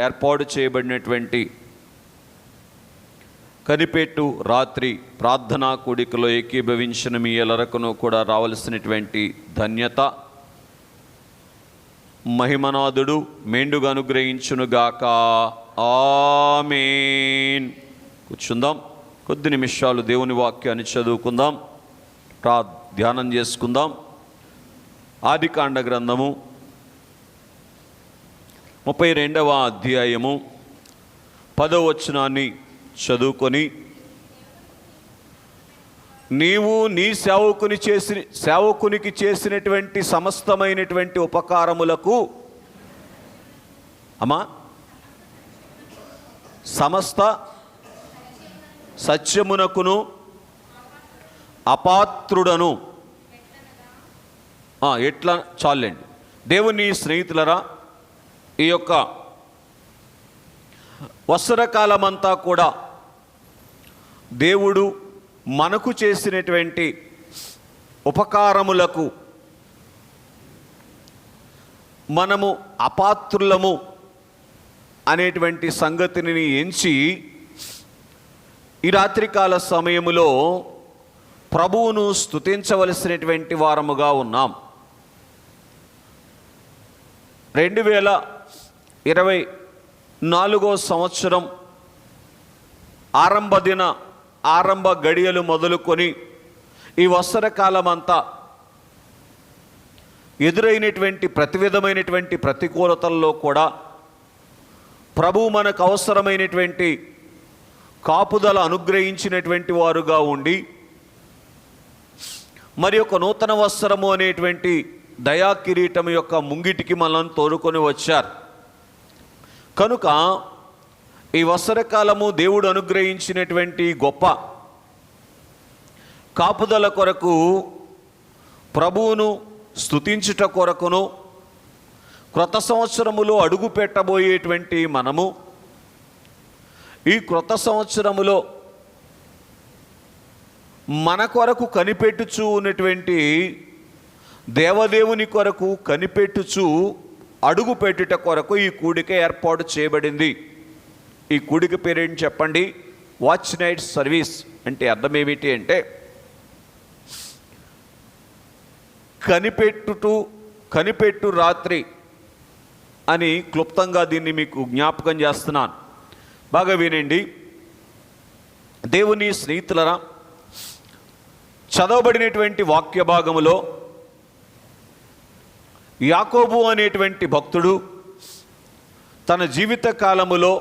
ఏర్పాటు చేయబడినటువంటి కనిపెట్టు రాత్రి ప్రార్థనా కూడికలో ఏకీభవించిన మీ ఎల్లరకును కూడా రావలసినటువంటి ధన్యత మహిమనాథుడు మెండుగా అనుగ్రహించునుగాక. ఆమేన్. కూర్చుందాం, కొద్ది నిమిషాలు దేవుని వాక్యాన్ని చదువుకుందాం, ధ్యానం చేసుకుందాం. ఆదికాండ గ్రంథము 32వ అధ్యాయము 10వ వచనాన్ని చదువుకొని, నీవు నీ సేవకునికి చేసినటువంటి సమస్తమైనటువంటి ఉపకారములకు సమస్త సత్యమునకును అపాత్రుడను ఎట్లా చాలండి. దేవుని స్నేహితులరా, ఈ యొక్క వత్సరకాలమంతా కూడా దేవుడు మనకు చేసినటువంటి ఉపకారములకు మనము అపాత్రులము అనేటువంటి సంగతిని ఎంచి ఈ రాత్రికాల సమయములో ప్రభువును స్తుతించవలసినటువంటి వారముగా ఉన్నాం. 2024 సంవత్సరం ఆరంభ గడియలు మొదలుకొని ఈ వత్సరకాలమంతా ఎదురైనటువంటి ప్రతి విధమైనటువంటి ప్రతికూలతల్లో కూడా ప్రభువు మనకు అవసరమైనటువంటి కాపుదల అనుగ్రహించినటువంటి వారుగా ఉండి, మరి ఒక నూతన వత్సరము అనేటువంటి దయా కిరీటం యొక్క ముంగిటికి మనల్ని తోడుకొని వచ్చారు. కనుక ఈ వత్సరకాలము దేవుడు అనుగ్రహించినటువంటి గొప్ప కాపుదల కొరకు, ప్రభువును స్తుతించుట కొరకును, క్రొత్త సంవత్సరములో అడుగు పెట్టబోయేటువంటి మనము ఈ క్రొత్త సంవత్సరములో మన కొరకు కనిపెట్టుచూ ఉన్నటువంటి దేవదేవుని కొరకు కనిపెట్టుచూ అడుగు పెట్టుట కొరకు ఈ కూడిక ఏర్పాటు చేయబడింది. ఈ కూడిక పేరేంటి చెప్పండి? Watch night service. అంటే అర్థం ఏమిటి అంటే, కనిపెట్టు రాత్రి అని క్లుప్తంగా దీన్ని మీకు జ్ఞాపకం చేస్తున్నాను. బాగా వినండి దేవుని స్నేహితులరా. చదవబడినటువంటి వాక్య భాగములో యాకోబు అనేటువంటి భక్తుడు తన జీవిత కాలములో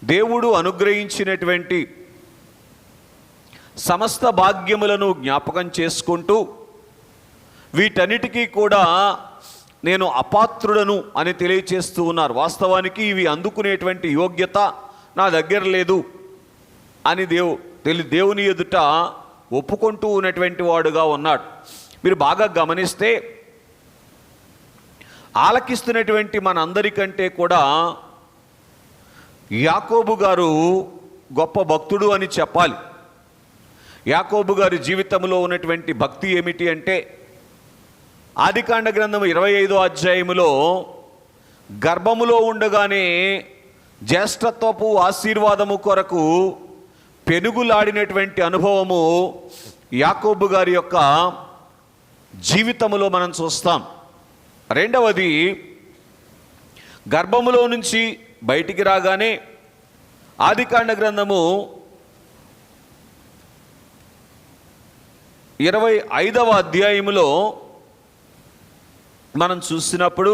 దేవుడు అనుగ్రహించినటువంటి సమస్త భాగ్యములను జ్ఞాపకం చేసుకుంటూ, వీటన్నిటికీ కూడా నేను అపాత్రుడను అని తెలియచేస్తూ ఉన్నారు. వాస్తవానికి ఇవి అందుకునేటువంటి యోగ్యత నా దగ్గర లేదు అని దేవుని ఎదుట ఒప్పుకుంటూ ఉన్నటువంటి వాడుగా ఉన్నాడు. మీరు బాగా గమనిస్తే ఆలకిస్తున్నటువంటి మనందరికంటే కూడా యాకోబు గారు గొప్ప భక్తుడు అని చెప్పాలి. యాకోబు గారి జీవితంలో ఉన్నటువంటి భక్తి ఏమిటి అంటే, ఆదికాండ గ్రంథం 25వ అధ్యాయములో గర్భములో ఉండగానే జ్యేష్ఠత్వపు ఆశీర్వాదము కొరకు పెనుగులాడినటువంటి అనుభవము యాకోబు గారి యొక్క జీవితములో మనం చూస్తాం. రెండవది, గర్భములో నుంచి బయటికి రాగానే ఆదికాండ గ్రంథము 25వ అధ్యాయములో మనం చూసినప్పుడు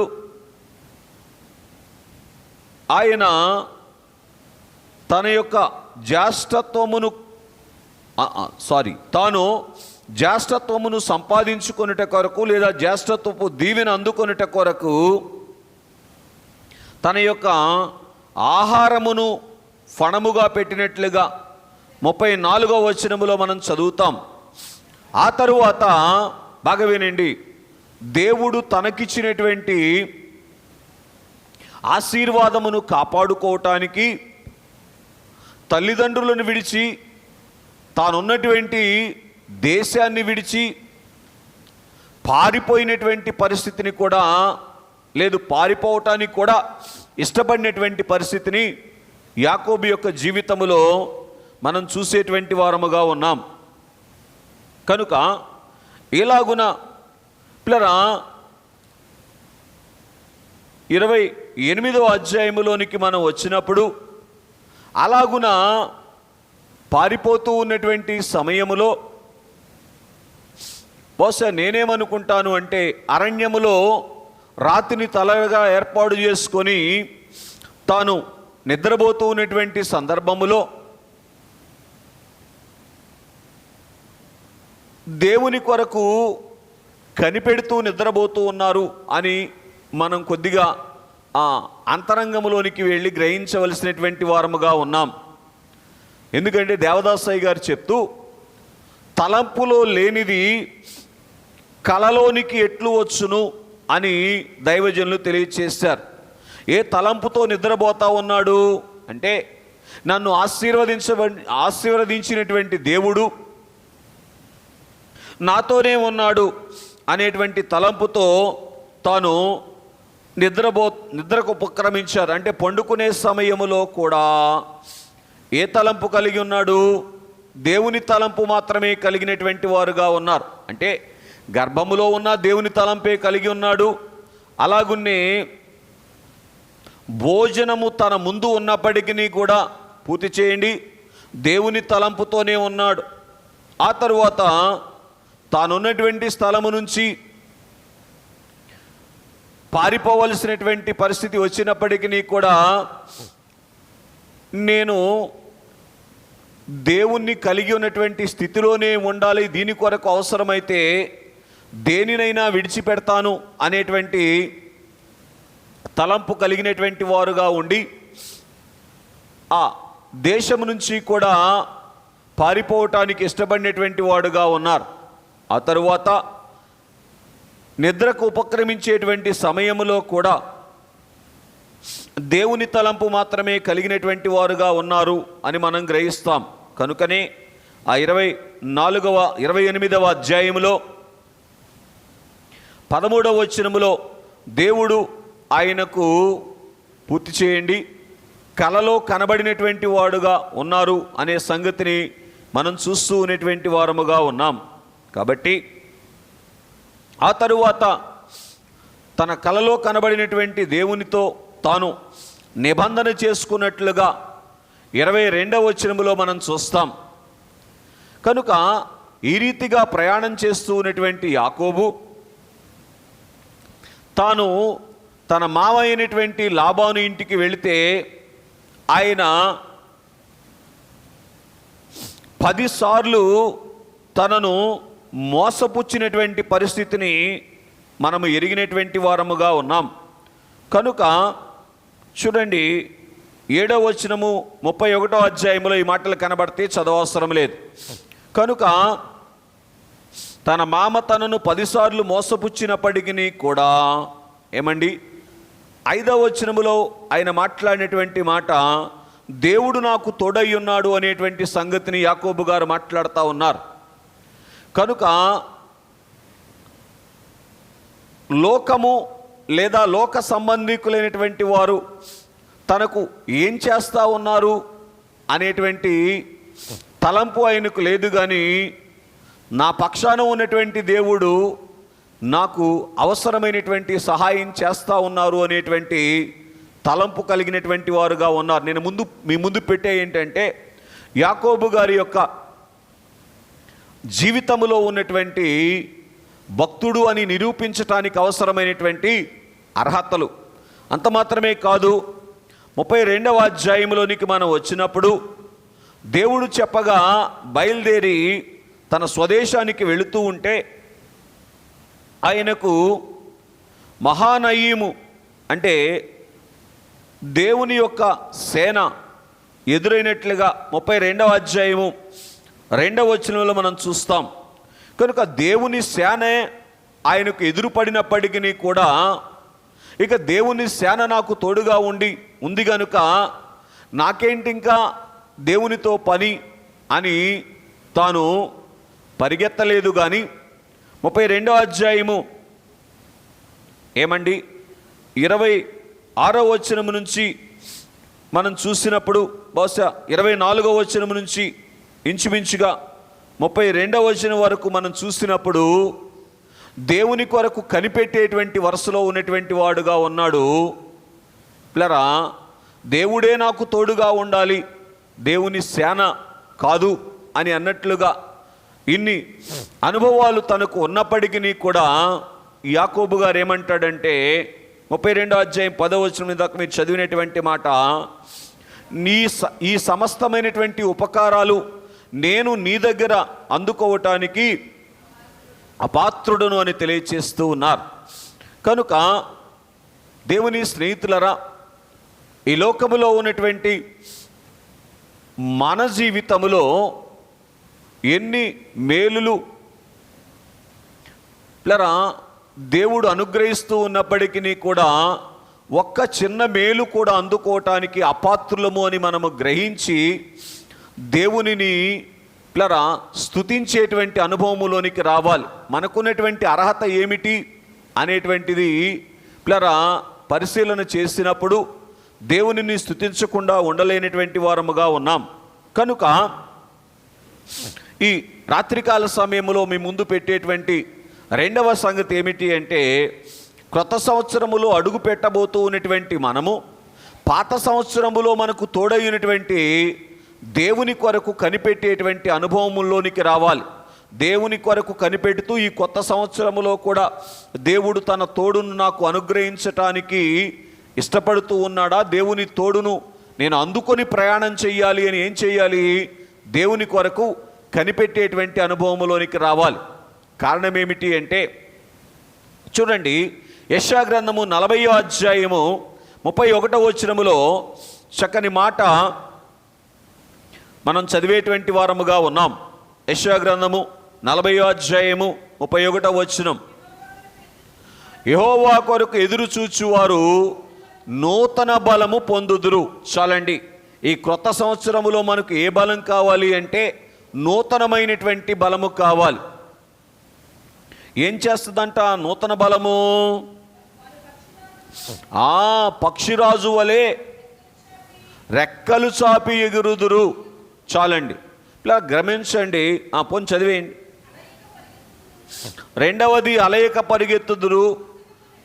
ఆయన తన యొక్క తాను జ్యేష్ఠత్వమును సంపాదించుకొనుట కొరకు, లేదా జ్యేష్ఠత్వపు దీవెన అందుకొనుట కొరకు తన యొక్క ఆహారమును ఫణముగా పెట్టినట్లుగా 34వ వచనములో మనం చదువుతాం. ఆ తరువాత బాగా వినండి, దేవుడు తనకిచ్చినటువంటి ఆశీర్వాదమును కాపాడుకోవటానికి తల్లిదండ్రులను విడిచి, తానున్నటువంటి దేశాన్ని విడిచి పారిపోయినటువంటి పరిస్థితిని కూడా, లేదు పారిపోవటానికి కూడా ఇష్టపడినటువంటి పరిస్థితిని యాకోబు యొక్క జీవితంలో మనం చూసేటువంటి వారముగా ఉన్నాం. కనుక ఇలాగున పిల్లరా 28వ అధ్యాయములోనికి మనం వచ్చినప్పుడు అలాగున పారిపోతూ ఉన్నటువంటి సమయములో బహుశా నేనేమనుకుంటాను అంటే అరణ్యములో రాతిని తలగా ఏర్పాటు చేసుకొని తాను నిద్రపోతూ ఉన్నటువంటి సందర్భములో దేవుని కొరకు కనిపెడుతూ నిద్రపోతూ ఉన్నారు అని మనం కొద్దిగా ఆ అంతరంగంలోనికి వెళ్ళి గ్రహించవలసినటువంటి వారముగా ఉన్నాం. ఎందుకంటే దేవదాసయ్య గారు చెప్తూ తలంపులో లేనిది కలలోనికి ఎట్లు వచ్చును అని దైవజనులు తెలియచేశారు. ఏ తలంపుతో నిద్రపోతా ఉన్నాడు అంటే నన్ను ఆశీర్వదించినటువంటి దేవుడు నాతోనే అనేటువంటి తలంపుతో తాను నిద్రకు ఉపక్రమించారు. అంటే పండుకునే సమయములో కూడా ఏ తలంపు కలిగి ఉన్నాడు? దేవుని తలంపు మాత్రమే కలిగినటువంటి వారుగా ఉన్నారు. అంటే గర్భములో ఉన్న దేవుని తలంపే కలిగి ఉన్నాడు. అలాగున్నే భోజనము తన ముందు ఉన్నప్పటికీ కూడా పూర్తి చేయండి, దేవుని తలంపుతోనే ఉన్నాడు. ఆ తరువాత తానున్నటువంటి స్థలము నుంచి పారిపోవలసినటువంటి పరిస్థితి వచ్చినప్పటికీ కూడా నేను దేవుణ్ణి కలిగి ఉన్నటువంటి స్థితిలోనే ఉండాలి, దీని కొరకు అవసరమైతే దేనినైనా విడిచిపెడతాను అనేటువంటి తలంపు కలిగినటువంటి వారుగా ఉండి ఆ దేశం నుంచి కూడా పారిపోవటానికి ఇష్టపడినటువంటి వాడుగా ఉన్నారు. ఆ తరువాత నిద్రకు ఉపక్రమించేటువంటి సమయంలో కూడా దేవుని తలంపు మాత్రమే కలిగినటువంటి వారుగా ఉన్నారు అని మనం గ్రహిస్తాం. కనుకనే ఆ 28వ అధ్యాయములో 13వ వచనములో దేవుడు ఆయనకు పూర్తి చేయండి కలలో కనబడినటువంటి వాడుగా ఉన్నారు అనే సంగతిని మనం చూస్తూ ఉన్నటువంటి వారముగా ఉన్నాం. కాబట్టి ఆ తరువాత తన కలలో కనబడినటువంటి దేవునితో తాను నిబంధన చేసుకున్నట్లుగా 22వ వచనములో మనం చూస్తాం. కనుక ఈ రీతిగా ప్రయాణం చేస్తూ ఉన్నటువంటి యాకోబు తాను తన మావ అయినటువంటి లాబాను ఇంటికి వెళితే ఆయన 10 సార్లు తనను మోసపుచ్చినటువంటి పరిస్థితిని మనము ఎరిగినటువంటి వారముగా ఉన్నాం. కనుక చూడండి 7వ వచనము 31వ అధ్యాయంలో ఈ మాటలు కనబడితే చదవవసరం లేదు. కనుక తన మామ తనను 10 సార్లు మోసపుచ్చినప్పటికీ కూడా ఏమండి 5వ వచనములో ఆయన మాట్లాడినటువంటి మాట దేవుడు నాకు తోడై ఉన్నాడు అనేటువంటి సంగతిని యాకోబు గారు మాట్లాడుతూ ఉన్నారు. కనుక లోకము లేదా లోక సంబంధికులైనటువంటి వారు తనకు ఏం చేస్తూ ఉన్నారు అనేటువంటి తలంపు ఆయనకు లేదు. కానీ నా పక్షాన ఉన్నటువంటి దేవుడు నాకు అవసరమైనటువంటి సహాయం చేస్తూ ఉన్నారు అనేటువంటి తలంపు కలిగినటువంటి వారుగా ఉన్నారు. నేను మీ ముందు పెట్టే ఏంటంటే యాకోబు గారి యొక్క జీవితంలో ఉన్నటువంటి భక్తుడు అని నిరూపించటానికి అవసరమైనటువంటి అర్హతలు. అంత మాత్రమే కాదు, 32వ అధ్యాయంలోనికి మనం వచ్చినప్పుడు దేవుడు చెప్పగా బయలుదేరి తన స్వదేశానికి వెళుతూ ఉంటే ఆయనకు మహానయీము అంటే దేవుని యొక్క సేన ఎదురైనట్లుగా 32వ అధ్యాయము 2వ వచనంలో మనం చూస్తాం. కనుక దేవుని సేనే ఆయనకు ఎదురుపడినప్పటికీ కూడా ఇక దేవుని సేన నాకు తోడుగా ఉంది కనుక నాకేంటి ఇంకా దేవునితో పని అని తాను పరిగెత్తలేదు. కానీ 32వ అధ్యాయము ఏమండి 6వ వచనం నుంచి మనం చూసినప్పుడు బహుశా 24వ వచనం నుంచి ఇంచుమించుగా 32వ వచనం వరకు మనం చూసినప్పుడు దేవుని కొరకు కనిపెట్టేటువంటి వరుసలో ఉన్నటువంటి వాడుగా ఉన్నాడు. పిల్లరా, దేవుడే నాకు తోడుగా ఉండాలి, దేవుని సేన కాదు అని అన్నట్లుగా ఇన్ని అనుభవాలు తనకు ఉన్నప్పటికీ కూడా యాకోబు గారు ఏమంటాడంటే 32వ అధ్యాయం 10వ వచనం దాకా మీరు చదివినటువంటి మాట, ఈ సమస్తమైనటువంటి ఉపకారాలు నేను నీ దగ్గర అందుకోవటానికి అపాత్రుడును అని తెలియచేస్తూ ఉన్నారు. కనుక దేవుని స్నేహితులరా, ఈ లోకములో ఉన్నటువంటి మన జీవితములో ఎన్ని మేలులు పిల్లరా దేవుడు అనుగ్రహిస్తూ ఉన్నప్పటికీ కూడా ఒక్క చిన్న మేలు కూడా అందుకోవటానికి అపాత్రులము అని మనము గ్రహించి దేవునిని పిల్లరా స్తుతించేటువంటి అనుభవములోనికి రావాలి. మనకున్నటువంటి అర్హత ఏమిటి అనేటువంటిది పిల్లరా పరిశీలన చేసినప్పుడు దేవునిని స్తుతించకుండా ఉండలేనటువంటి వారముగా ఉన్నాం. కనుక ఈ రాత్రికాల సమయంలో మీ ముందు పెట్టేటువంటి రెండవ సంగతి ఏమిటి అంటే, క్రొత్త సంవత్సరములో అడుగు పెట్టబోతూ ఉన్నటువంటి మనము పాత సంవత్సరములో మనకు తోడైనటువంటి దేవుని కొరకు కనిపెట్టేటువంటి అనుభవముల్లోనికి రావాలి. దేవుని కొరకు కనిపెడుతూ ఈ కొత్త సంవత్సరములో కూడా దేవుడు తన తోడును నాకు అనుగ్రహించటానికి ఇష్టపడుతూ ఉన్నాడా, దేవుని తోడును నేను అందుకొని ప్రయాణం చెయ్యాలి అని ఏం చెయ్యాలి, దేవుని కొరకు కనిపెట్టేటువంటి అనుభవములోనికి రావాలి. కారణం ఏమిటి అంటే చూడండి, యెషయా గ్రంథము 40వ అధ్యాయము 31వ వచనములో చక్కని మాట మనం చదివేటువంటి వారముగా ఉన్నాం. యెషయా గ్రంథము 40వ అధ్యాయము 31వ వచనం, యెహోవా కొరకు ఎదురు చూచువారు నూతన బలము పొందుదురు. చాలండి, ఈ క్రొత్త సంవత్సరములో మనకు ఏ బలం కావాలి అంటే నూతనమైనటువంటి బలము కావాలి. ఏం చేస్తుందంట నూతన బలము? పక్షిరాజు వలె రెక్కలు చాపి ఎగురుదురు. చాలండి, ఇలా గమనించండి. పోని చదివేయండి. రెండవది, అలయక పరిగెత్తుదురు,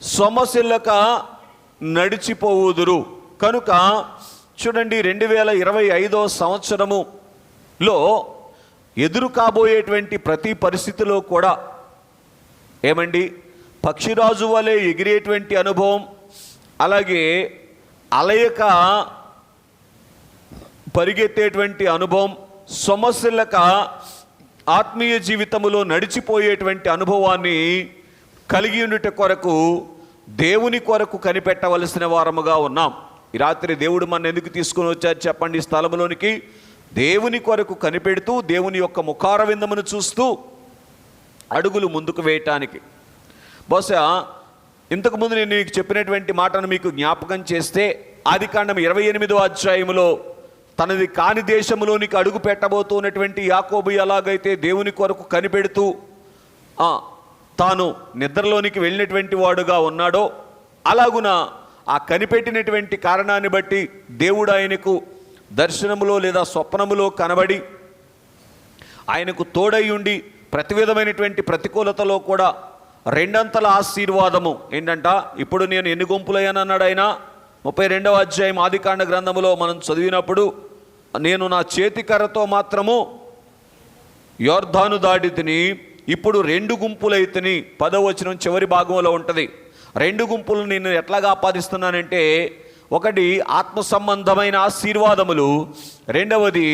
సొమ్మసిల్లక నడిచిపోవుదురు. కనుక చూడండి, 2025వ సంవత్సరములో ఎదురు కాబోయేటువంటి ప్రతి పరిస్థితిలో కూడా ఏమండి పక్షిరాజు వలె ఎగిరేటువంటి అనుభవం, అలాగే అలయక పరిగెత్తేటువంటి అనుభవం, సమస్యలక ఆత్మీయ జీవితంలో నడిచిపోయేటువంటి అనుభవాన్ని కలిగి ఉండుట కొరకు దేవుని కొరకు కనిపెట్టవలసిన వారముగా ఉన్నాం. ఈ రాత్రి దేవుడు మన ఎందుకు తీసుకుని వచ్చారు చెప్పండి? ఈ స్థలంలోనికి దేవుని కొరకు కనిపెడుతూ దేవుని యొక్క ముఖార విందమును చూస్తూ అడుగులు ముందుకు వేయటానికి. బహుశా ఇంతకుముందు నేను మీకు చెప్పినటువంటి మాటను మీకు జ్ఞాపకం చేస్తే, ఆదికాండం 28వ అధ్యాయములో తనది కాని దేశంలోనికి అడుగు పెట్టబోతున్నటువంటి యాకోబు ఎలాగైతే దేవుని కొరకు కనిపెడుతూ తాను నిద్రలోనికి వెళ్ళినటువంటి వాడుగా ఉన్నాడో, అలాగున ఆ కనిపెట్టినటువంటి కారణాన్ని బట్టి దేవుడు ఆయనకు దర్శనములో లేదా స్వప్నములో కనబడి ఆయనకు తోడై ఉండి ప్రతి విధమైనటువంటి ప్రతికూలతలో కూడా రెండంతల ఆశీర్వాదము ఏంటంట. ఇప్పుడు నేను ఎన్ని గుంపులయ్యానన్నాడు ఆయన 32వ అధ్యాయం ఆదికాండ గ్రంథములో మనం చదివినప్పుడు, నేను నా చేతికర్రతో మాత్రము యోర్దాను దాటి తిని ఇప్పుడు 2 గుంపులైతిని. 10వ వచనం చివరి భాగంలో ఉంటుంది. 2 గుంపులు నేను ఎట్లాగా ఆపాదిస్తున్నానంటే, ఒకటి ఆత్మ సంబంధమైన ఆశీర్వాదములు, రెండవది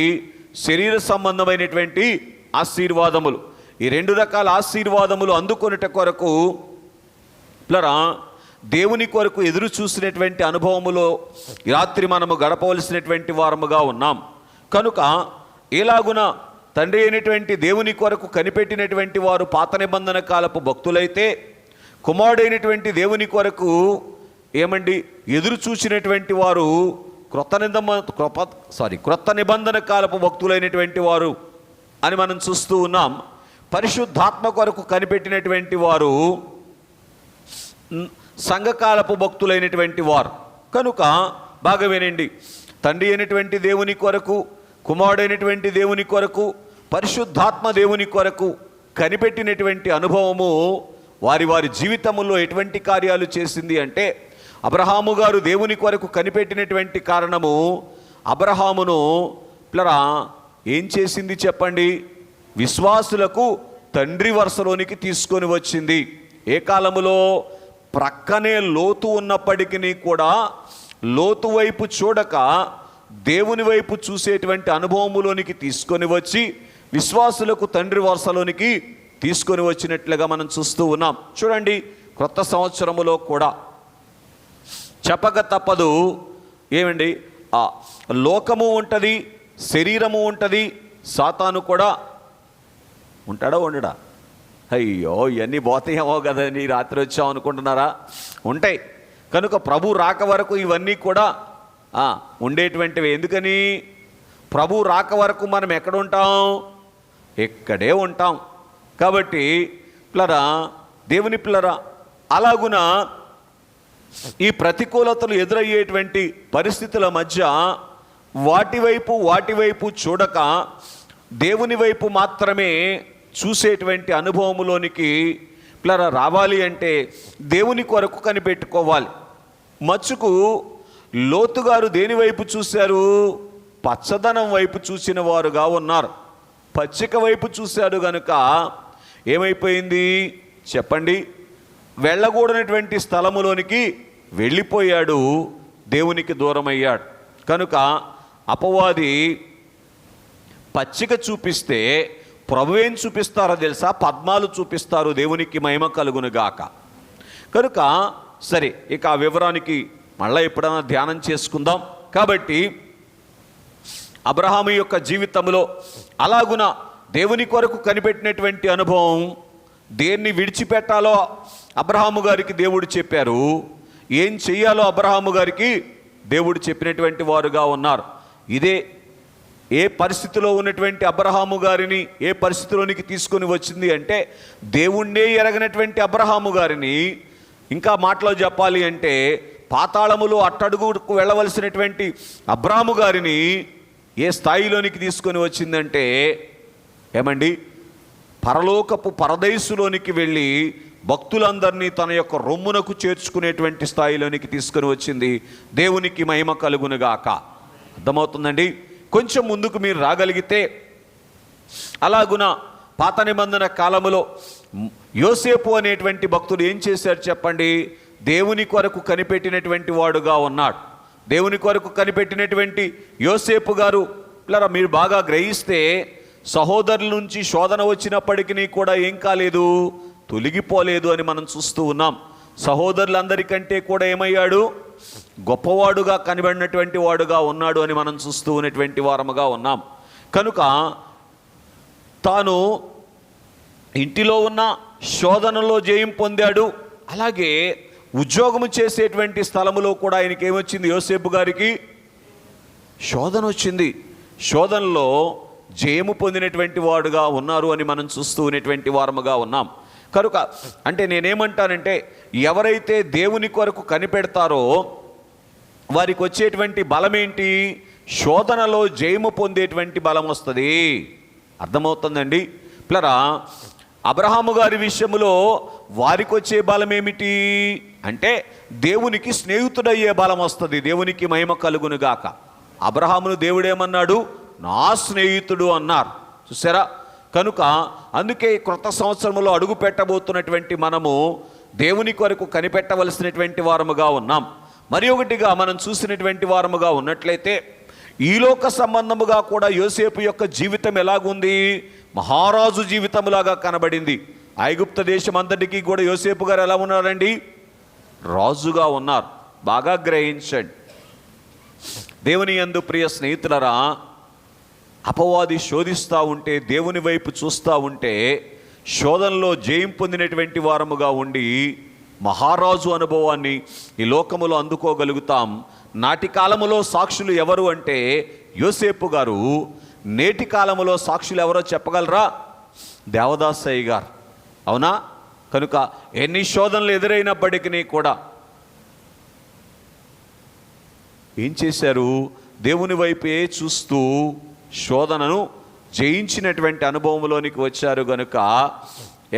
శరీర సంబంధమైనటువంటి ఆశీర్వాదములు. ఈ 2 రకాల ఆశీర్వాదములు అందుకొనుట కొరకు పిల్లరా దేవుని కొరకు ఎదురు చూసినటువంటి అనుభవములో రాత్రి మనము గడపవలసినటువంటి వారముగా ఉన్నాం. కనుక ఎలాగున తండ్రి అయినటువంటి దేవుని కొరకు కనిపెట్టినటువంటి వారు పాత నిబంధన కాలపు భక్తులైతే, కుమారుడైనటువంటి దేవుని కొరకు ఎదురు చూసినటువంటి వారు క్రొత్త నిబంధన కాలపు భక్తులైనటువంటి వారు అని మనం చూస్తూ ఉన్నాం. పరిశుద్ధాత్మ కొరకు కనిపెట్టినటువంటి వారు సంఘకాలపు భక్తులైనటువంటి వారు. కనుక బాగా వినండి, తండ్రి అయినటువంటి దేవుని కొరకు, కుమారుడైనటువంటి దేవుని కొరకు, పరిశుద్ధాత్మ దేవుని కొరకు కనిపెట్టినటువంటి అనుభవము వారి వారి జీవితంలో ఎటువంటి కార్యాలు చేసింది అంటే, అబ్రహాము గారు దేవుని కొరకు కనిపెట్టినటువంటి కారణము అబ్రహామును పిల్లరా ఏం చేసింది చెప్పండి? విశ్వాసులకు తండ్రి వరుసలోనికి తీసుకొని వచ్చింది. ఏ కాలములో? ప్రక్కనే లోతు ఉన్నప్పటికీ కూడా లోతు వైపు చూడక దేవుని వైపు చూసేటువంటి అనుభవములోనికి తీసుకొని వచ్చి విశ్వాసులకు తండ్రి వరుసలోనికి తీసుకొని వచ్చినట్లుగా మనం చూస్తూ ఉన్నాం. చూడండి, క్రొత్త సంవత్సరములో కూడా చెప్పక తప్పదు. ఏమండి, ఆ లోకము ఉంటుంది, శరీరము ఉంటుంది, సాతాను కూడా ఉంటాడా ఉండడా? అయ్యో, ఇవన్నీ పోతాయేమో కదా నీ రాత్రి వచ్చాం అనుకుంటున్నారా? ఉంటాయి. కనుక ప్రభు రాక వరకు ఇవన్నీ కూడా ఉండేటువంటివి. ఎందుకని? ప్రభు రాక వరకు మనం ఎక్కడ ఉంటాం? ఎక్కడే ఉంటాం. కాబట్టి పిల్లరా, దేవుని పిల్లరా, అలాగున ఈ ప్రతికూలతలు ఎదురయ్యేటువంటి పరిస్థితుల మధ్య వాటి వైపు చూడక దేవుని వైపు మాత్రమే చూసేటువంటి అనుభవములోనికి పిల్లరా రావాలి అంటే దేవుని కొరకు కనిపెట్టుకోవాలి. మచ్చుకు లోతుగారు దేని వైపు చూశారు? పచ్చదనం వైపు చూసిన వారుగా ఉన్నారు. పచ్చిక వైపు చూశాడు గనుక ఏమైపోయింది చెప్పండి? వెళ్ళకూడనటువంటి స్థలములోనికి వెళ్ళిపోయాడు, దేవునికి దూరమయ్యాడు. కనుక అపవాది పచ్చిక చూపిస్తే ప్రభు ఏం చూపిస్తారో తెలుసా? పద్మాలు చూపిస్తారు. దేవునికి మహిమ కలుగునుగాక. కనుక సరే, ఇక ఆ వివరానికి మళ్ళీ ఎప్పుడైనా ధ్యానం చేసుకుందాం. కాబట్టి అబ్రహాము యొక్క జీవితంలో అలాగున దేవుని కొరకు కనిపెట్టినటువంటి అనుభవం, దేన్ని విడిచిపెట్టాలో అబ్రహాము గారికి దేవుడు చెప్పారు, ఏం చెయ్యాలో అబ్రహాము గారికి దేవుడు చెప్పినటువంటి వారుగా ఉన్నారు. ఇదే ఏ పరిస్థితిలో ఉన్నటువంటి అబ్రహాము గారిని ఏ పరిస్థితిలోనికి తీసుకొని వచ్చింది అంటే, దేవుణ్ణే ఎరగనటువంటి అబ్రహాము గారిని, ఇంకా మాటలో చెప్పాలి అంటే పాతాళములో అట్టడుగుకు వెళ్ళవలసినటువంటి అబ్రాహాము గారిని ఏ స్థాయిలోనికి తీసుకొని వచ్చిందంటే, ఏమండి, పరలోకపు పరదేశులోనికి వెళ్ళి భక్తులందరినీ తన యొక్క రొమ్మునకు చేర్చుకునేటువంటి స్థాయిలోనికి తీసుకొని వచ్చింది. దేవునికి మహిమ కలుగునుగాక. అర్థమవుతుందండి? కొంచెం ముందుకు మీరు రాగలిగితే, అలాగున పాత నిబంధన కాలములో యోసేపు అనేటువంటి భక్తుడు ఏం చేశారు చెప్పండి? దేవుని కొరకు కనిపెట్టినటువంటి వాడుగా ఉన్నాడు. దేవుని కొరకు కనిపెట్టినటువంటి యోసేపు గారు పిల్లరా, మీరు బాగా గ్రహిస్తే సహోదరుల నుంచి శోధన వచ్చినప్పటికీ కూడా ఏం కాలేదు, తొలగిపోలేదు అని మనం చూస్తూ ఉన్నాం. సహోదరులందరికంటే కూడా ఏమయ్యాడు? గొప్పవాడుగా కనబడినటువంటి వాడుగా ఉన్నాడు అని మనం చూస్తూ ఉన్నటువంటి వారముగా ఉన్నాం. కనుక తాను ఇంటిలో ఉన్న శోధనలో జయం పొందాడు. అలాగే ఉద్యోగము చేసేటువంటి స్థలములో కూడా ఆయనకి ఏమొచ్చింది? యోసేపు గారికి శోధన వచ్చింది. శోధనలో జయము పొందినటువంటి వాడుగా ఉన్నారు అని మనం చూస్తూ ఉన్నటువంటి వారముగా ఉన్నాం. కనుక అంటే నేనేమంటానంటే, ఎవరైతే దేవుని కొరకు కనిపెడతారో వారికి వచ్చేటువంటి బలం ఏంటి? శోధనలో జయము పొందేటువంటి బలం వస్తుంది. అర్థమవుతుందండి పిల్లరా? అబ్రహాము గారి విషయంలో వారికి వచ్చే బలం ఏమిటి అంటే, దేవునికి స్నేహితుడయ్యే బలం వస్తుంది. దేవునికి మహిమ కలుగునుగాక. అబ్రహామును దేవుడేమన్నాడు? నా స్నేహితుడు అన్నారు. చూసారా? కనుక అందుకే క్రొత్త సంవత్సరంలో అడుగు పెట్టబోతున్నటువంటి మనము దేవుని కొరకు కనిపెట్టవలసినటువంటి వారముగా ఉన్నాం. మరి ఒకటిగా మనం చూసినటువంటి వారముగా ఉన్నట్లయితే, ఈలోక సంబంధముగా కూడా యోసేపు యొక్క జీవితం ఎలాగుంది? మహారాజు జీవితంలాగా కనబడింది. ఐగుప్త దేశం అంతటికీ కూడా యోసేపు గారు ఎలా ఉన్నారండి? రాజుగా ఉన్నారు. బాగా గ్రహించండి. దేవుని యందు ప్రియ స్నేహితులరా, అపవాది శోధిస్తూ ఉంటే, దేవుని వైపు చూస్తూ ఉంటే, శోధనలో జయం పొందినటువంటి వారముగా ఉండి మహారాజు అనుభవాన్ని ఈ లోకములో అందుకోగలుగుతాం. నాటి కాలములో సాక్షులు ఎవరు అంటే యోసేపు గారు. నేటి కాలములో సాక్షులు ఎవరో చెప్పగలరా? దేవదాసయ్య గారు. అవునా? కనుక ఎన్ని శోధనలు ఎదురైనప్పటికీ కూడా ఏం చేశారు? దేవుని వైపే చూస్తూ శోధనను జయించినటువంటి అనుభవంలోనికి వచ్చారు గనుక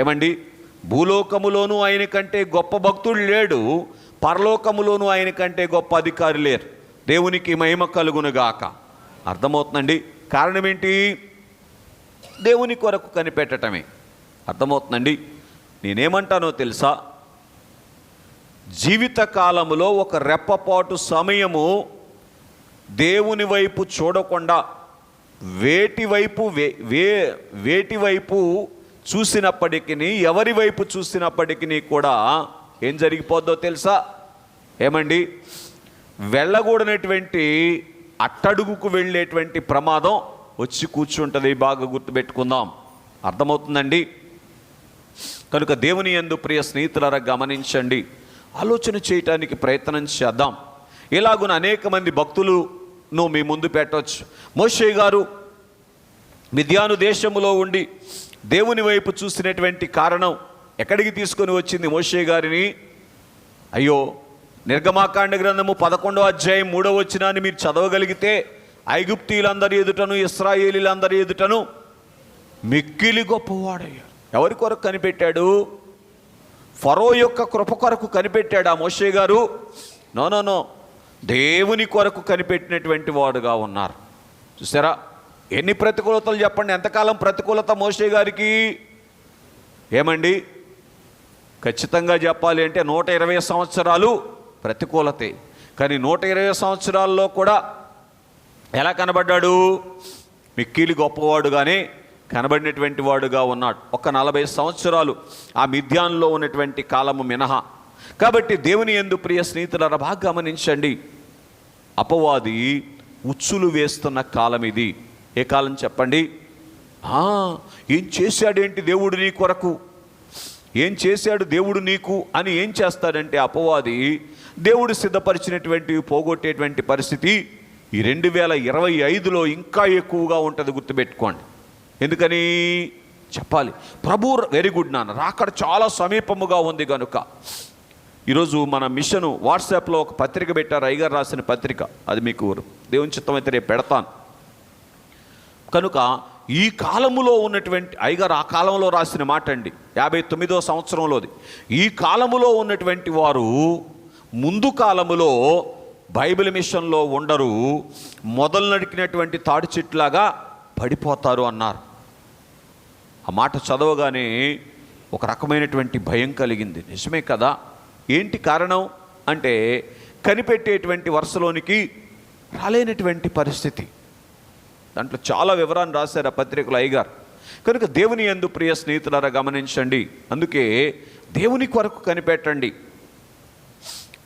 ఏమండి, భూలోకములోనూ ఆయన కంటే గొప్ప భక్తుడు లేడు, పరలోకములోనూ ఆయన కంటే గొప్ప అధికారి లేరు. దేవునికి మహిమ కలుగునుగాక. అర్థమవుతుందండి? కారణం ఏంటి? దేవుని కొరకు కనిపెట్టడమే. అర్థమవుతుందండి? నేనేమంటానో తెలుసా? జీవితకాలములో ఒక రెప్పపాటు సమయము దేవుని వైపు చూడకుండా వేటి వైపు చూసినప్పటికీ, ఎవరి వైపు చూసినప్పటికీ కూడా ఏం జరిగిపోద్దో తెలుసా? ఏమండి, వెళ్ళకూడనటువంటి అట్టడుగుకు వెళ్ళేటువంటి ప్రమాదం వచ్చి కూర్చుంటుంది. బాగా గుర్తుపెట్టుకుందాం. అర్థమవుతుందండి? కనుక దేవుని యందు ప్రియ స్నేహితులారా గమనించండి, ఆలోచన చేయటానికి ప్రయత్నం చేద్దాం. ఇలాగున అనేక మంది భక్తులను మీ ముందు పెట్టవచ్చు. మోషే గారు మిద్యాను దేశములో ఉండి దేవుని వైపు చూసినటువంటి కారణం ఎక్కడికి తీసుకొని వచ్చింది మోషే గారిని? అయ్యో, నిర్గమాకాండ గ్రంథము 11వ అధ్యాయం 3వ వచనాన్ని మీరు చదవగలిగితే, ఐగుప్తీయులందరి ఎదుటను ఇశ్రాయేలీలందరి ఎదుటను మిక్కిలి గొప్పవాడయ్యాడు. ఎవరి కొరకు కనిపెట్టాడు? ఫరో యొక్క కృప కొరకు కనిపెట్టాడు ఆ మోషే గారు? నో, దేవుని కొరకు కనిపెట్టినటువంటి వాడుగా ఉన్నారు. చూసారా ఎన్ని ప్రతికూలతలు? చెప్పండి, ఎంతకాలం ప్రతికూలత మోషే గారికి? ఏమండి, ఖచ్చితంగా చెప్పాలి అంటే 120 సంవత్సరాలు ప్రతికూలతే. కానీ 120 సంవత్సరాల్లో కూడా ఎలా కనబడ్డాడు? మిక్కిలి గొప్పవాడుగానే కనబడినటువంటి వాడుగా ఉన్నాడు. ఒక 40 సంవత్సరాలు ఆ మిద్యాన్లో ఉన్నటువంటి కాలము మినహా. కాబట్టి దేవుని యందు ప్రియ స్నేహితులారా బాగా గమనించండి, అపవాది ఉచ్చులు వేస్తున్న కాలం ఇది. ఏ కాలం చెప్పండి? ఏం చేశాడేంటి దేవుడు నీ కొరకు, ఏం చేశాడు దేవుడు నీకు అని ఏం చేస్తాడంటే అపవాది దేవుడు సిద్ధపరిచినటువంటి పోగొట్టేటువంటి పరిస్థితి ఈ 2025లో ఇంకా ఎక్కువగా ఉంటుంది. గుర్తుపెట్టుకోండి. ఎందుకని చెప్పాలి? ప్రభు వెరీ గుడ్ నాన్న, రాకడ చాలా సమీపముగా ఉంది కనుక ఈరోజు మన మిషను వాట్సాప్లో ఒక పత్రిక పెట్టారు, అయ్యగారు రాసిన పత్రిక. అది మీకు దేవుని చిత్తం అయితే రేపు పెడతాను. కనుక ఈ కాలములో ఉన్నటువంటి అయ్యగారు ఆ కాలంలో రాసిన మాట అండి, 59వ సంవత్సరంలోది. ఈ కాలములో ఉన్నటువంటి వారు ముందు కాలములో బైబిల్ మిషన్లో ఉండరు, మొదలు నడికినటువంటి తాడి చెట్లాగా పడిపోతారు అన్నారు. ఆ మాట చదవగానే ఒక రకమైనటువంటి భయం కలిగింది. నిజమే కదా? ఏంటి కారణం అంటే కనిపెట్టేటువంటి వరుసలోనికి రాలేనటువంటి పరిస్థితి. దాంట్లో చాలా వివరాన్ని రాశారు ఆ పత్రికలో అయ్యగారు. కనుక దేవుని యందు ప్రియ స్నేహితులారా గమనించండి, అందుకే దేవుని కొరకు కనిపెట్టండి.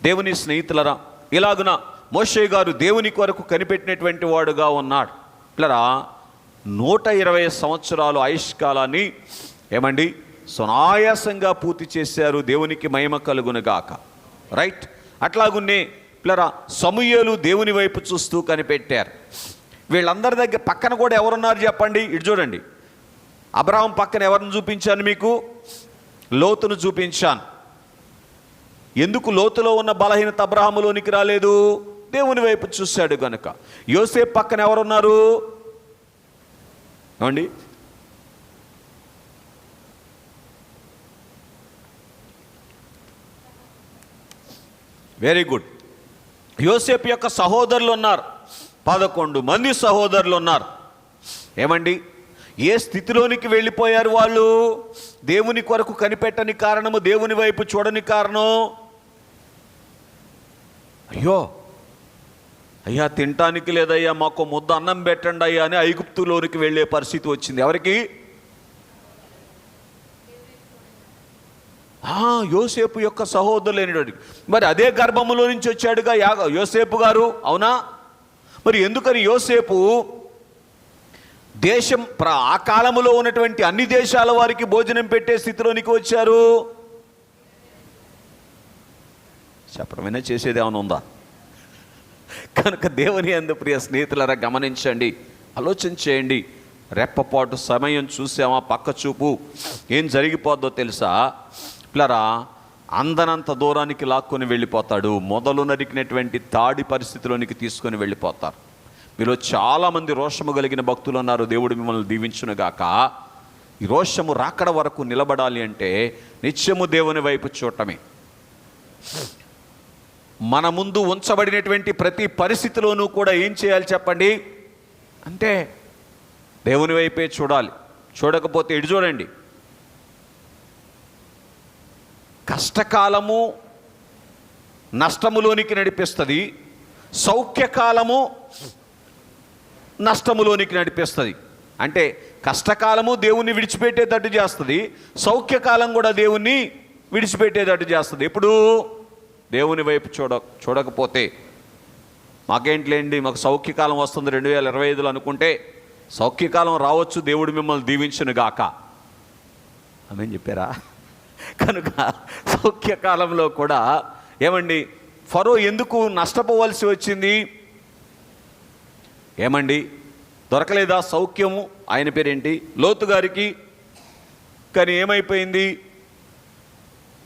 దేవుని స్నేహితులరా, ఇలాగున మోషే గారు దేవుని కొరకు కనిపెట్టినటువంటి వాడుగా ఉన్నాడు. ఇట్లా 120 సంవత్సరాలు ఆయుష్కాలాన్ని ఏమండి సునాయాసంగా పూర్తి చేశారు. దేవునికి మహిమ కలుగునుగాక. రైట్. అట్లాగున్నే పిల్లరా సమూయేలు దేవుని వైపు చూస్తూ కనిపెట్టారు. వీళ్ళందరి దగ్గర పక్కన కూడా ఎవరున్నారు చెప్పండి? ఇటు చూడండి, అబ్రహాం పక్కన ఎవరిని చూపించాను మీకు? లోతును చూపించాను. ఎందుకు లోతులో ఉన్న బలహీనత అబ్రహాములోనికి రాలేదు? దేవుని వైపు చూశాడు గనుక. యోసేపు పక్కన ఎవరున్నారు ఏమండి? Very good. యోసేపు యొక్క సహోదరులు ఉన్నారు, 11 మంది సహోదరులు ఉన్నారు. ఏమండి, ఏ స్థితిలోనికి వెళ్ళిపోయారు వాళ్ళు? దేవుని కొరకు కనిపెట్టని కారణము, దేవుని వైపు చూడని కారణం. అయ్యా తినటానికి లేదయ్యా, మాకు ముద్ద అన్నం పెట్టండి అయ్యా అని ఐగుప్తులోనికి వెళ్ళే పరిస్థితి వచ్చింది. ఎవరికి? యోసేపు యొక్క సహోదరులైనటువంటి. మరి అదే గర్భములో నుంచి వచ్చాడుగా యోసేపు గారు, అవునా? మరి ఎందుకని యోసేపు దేశం ఆ కాలములో ఉన్నటువంటి అన్ని దేశాల వారికి భోజనం పెట్టే స్థితిలోనికి వచ్చారు? చెప్పడమైనా చేసేది ఏమైనా ఉందా? కనుక దేవుని యందు ప్రియ స్నేహితులారా గమనించండి, ఆలోచన చేయండి. రెప్పపాటు సమయం చూసామా, పక్క చూపు ఏం జరిగిపోద్దో తెలుసా? పిల్లరా అందనంత దూరానికి లాక్కొని వెళ్ళిపోతాడు. మొదలు నరికినటువంటి తాడి పరిస్థితిలోనికి తీసుకొని వెళ్ళిపోతారు. మీలో చాలామంది రోషము కలిగిన భక్తులు ఉన్నారు. దేవుడు మిమ్మల్ని దీవించునుగాక. ఈ రోషము రాకడ వరకు నిలబడాలి అంటే నిత్యము దేవుని వైపు చూడటమే. మన ముందు ఉంచబడినటువంటి ప్రతి పరిస్థితిలోనూ కూడా ఏం చేయాలి చెప్పండి అంటే దేవుని వైపే చూడాలి. చూడకపోతే ఇటు చూడండి, కష్టకాలము నష్టములోనికి నడిపిస్తుంది, సౌఖ్యకాలము నష్టములోనికి నడిపిస్తుంది. అంటే కష్టకాలము దేవుణ్ణి విడిచిపెట్టేటట్టు చేస్తుంది, సౌఖ్యకాలం కూడా దేవుణ్ణి విడిచిపెట్టేటట్టు చేస్తుంది. ఎప్పుడు దేవుని వైపు చూడకపోతే మాకేంటిలేండి, మాకు సౌఖ్యకాలం వస్తుంది 2025లో అనుకుంటే సౌఖ్యకాలం రావచ్చు, దేవుడు మిమ్మల్ని దీవించును గాక. ఆమేన్ చెప్పారా? కనుక సౌఖ్యకాలంలో కూడా ఏమండి ఫరో ఎందుకు నష్టపోవలసి వచ్చింది? ఏమండి దొరకలేదా సౌఖ్యము? ఆయన పేరేంటి, లోతు గారికి. కానీ ఏమైపోయింది?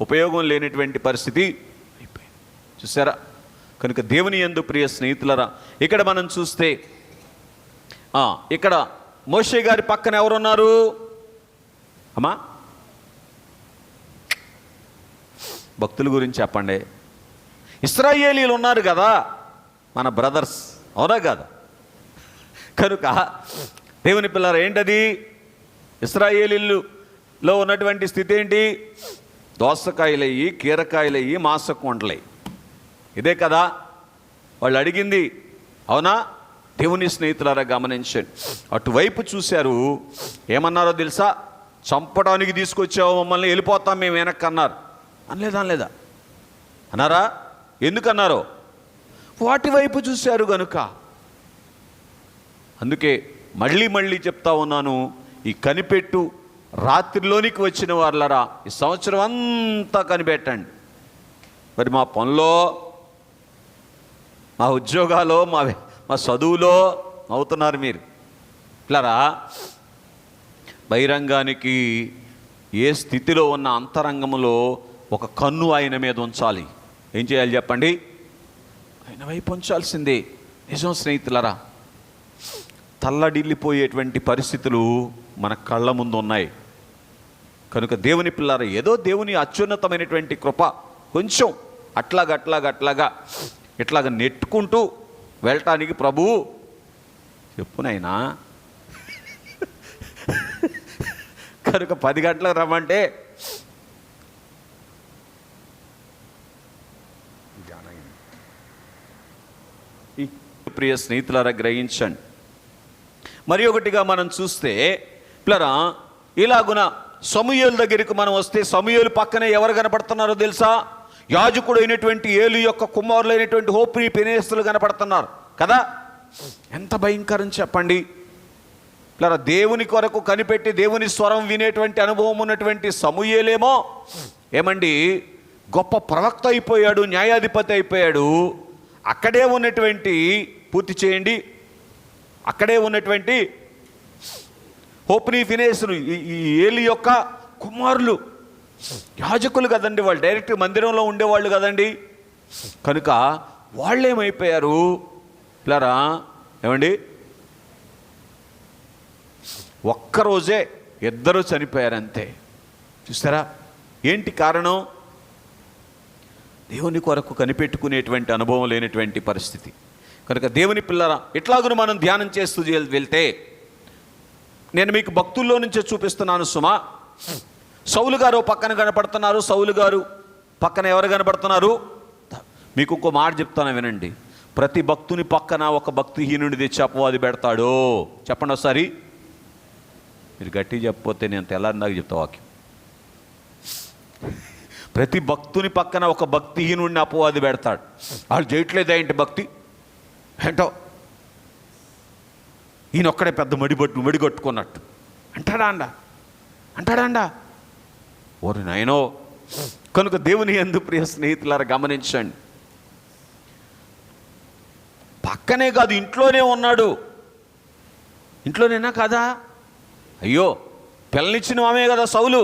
ఉపయోగం లేనటువంటి పరిస్థితి అయిపోయింది. చూసారా? కనుక దేవుని యందు ప్రియ స్నేహితులరా, ఇక్కడ మనం చూస్తే ఇక్కడ మోషే గారి పక్కన ఎవరున్నారు అమ్మా? భక్తుల గురించి చెప్పండి. ఇశ్రాయేలీలు ఉన్నారు కదా, మన బ్రదర్స్, అవునా కదా? కనుక దేవుని పిల్లలు ఏంటది? ఇశ్రాయేలీలో ఉన్నటువంటి స్థితి ఏంటి? దోసకాయలయ్యి, కీరకాయలయ్యి, మాసకొండలయ్యి. ఇదే కదా వాళ్ళు అడిగింది, అవునా? దేవుని స్నేహితులారా గమనించండి, అటువైపు చూశారు. ఏమన్నారో తెలుసా? చంపడానికి తీసుకొచ్చావు మమ్మల్ని, వెళ్ళిపోతాం మేము వెనక్కి అన్నారు. అనలేదా? అన్నారా? ఎందుకన్నారో? వాటి వైపు చూశారు గనుక. అందుకే మళ్ళీ చెప్తా ఉన్నాను, ఈ కనిపెట్టు రాత్రిలోనికి వచ్చిన వాళ్ళరా ఈ సంవత్సరం అంతా కనిపెట్టండి. మరి మా పనిలో, మా ఉద్యోగాలో, మా చదువులో అవుతున్నారు మీరు. ఇట్లారా బహిరంగానికి ఏ స్థితిలో ఉన్న అంతరంగంలో ఒక కన్ను ఆయన మీద ఉంచాలి. ఏం చేయాలి చెప్పండి? ఆయన వైపు ఉంచాల్సిందే. నిజం స్నేహితులరా, తల్లడిల్లిపోయేటువంటి పరిస్థితులు మన కళ్ళ ముందు ఉన్నాయి. కనుక దేవుని పిల్లారా, ఏదో దేవుని అత్యున్నతమైనటువంటి కృప కొంచెం ఇట్లాగా నెట్టుకుంటూ వెళ్ళటానికి ప్రభువు చెప్పునైనా. కనుక 10 గంటలకు రమ్మంటే ప్రియ స్నేహితులారా గ్రహించండి. మరి ఒకటిగా మనం చూస్తే పిల్లరా, ఇలాగున సమూయేలు దగ్గరికి మనం వస్తే సమూయేలు పక్కనే ఎవరు కనపడుతున్నారో తెలుసా? యాజకుడు అయినటువంటి ఏలు యొక్క కుమారులు అయినటువంటి హోప్ని, ఫీనెహాసులు కనపడుతున్నారు కదా. ఎంత భయంకరం చెప్పండి. పిల్లరా, దేవుని కొరకు కనిపెట్టి దేవుని స్వరం వినేటువంటి అనుభవం ఉన్నటువంటి సమూయేలేమో ఏమండి గొప్ప ప్రవక్త అయిపోయాడు, న్యాయాధిపతి అయిపోయాడు. అక్కడే ఉన్నటువంటి, పూర్తి చేయండి, అక్కడే ఉన్నటువంటి హోప్ని, ఫీనెహాసులు ఈ ఏలి యొక్క కుమారులు యాజకులు కదండి. వాళ్ళు డైరెక్ట్ మందిరంలో ఉండేవాళ్ళు కదండి. కనుక వాళ్ళేమైపోయారు పిల్లరా? ఏమండి ఒక్కరోజే ఇద్దరు చనిపోయారు అంతే. చూస్తారా? ఏంటి కారణం? దేవుని కొరకు కనిపెట్టుకునేటువంటి అనుభవం లేనటువంటి పరిస్థితి. కనుక దేవుని పిల్లరా, ఇట్లాగును మనం ధ్యానం చేస్తూ వెళ్తే, నేను మీకు భక్తుల్లో నుంచే చూపిస్తున్నాను సుమా. సౌలు గారు పక్కన కనపడుతున్నారు. సౌలు గారు పక్కన ఎవరు కనపడుతున్నారు? మీకు ఇంకో మాట చెప్తాను వినండి. ప్రతి భక్తుని పక్కన ఒక భక్తిహీనుడి తెచ్చి అపవాది పెడతాడు. చెప్పండి ఒకసారి. మీరు గట్టి చెప్పకపోతే నేను తెల్లారిదాకా చెప్తా వాక్యం. ప్రతి భక్తుని పక్కన ఒక భక్తిహీనుడిని అపవాది పెడతాడు. వాళ్ళు చేయట్లేదా ఏంటి భక్తి ఏంటో, ఈయన ఒక్కడే పెద్ద మడిగొట్టుకున్నట్టు అంటాడా? ఓరి నాయనో. కనుక దేవుని యందు ప్రియ స్నేహితులారా గమనించండి, పక్కనే కాదు ఇంట్లోనే ఉన్నాడు. ఇంట్లోనేనా కాదా? అయ్యో, పిల్లనిచ్చిన ఆమె కదా సౌలు.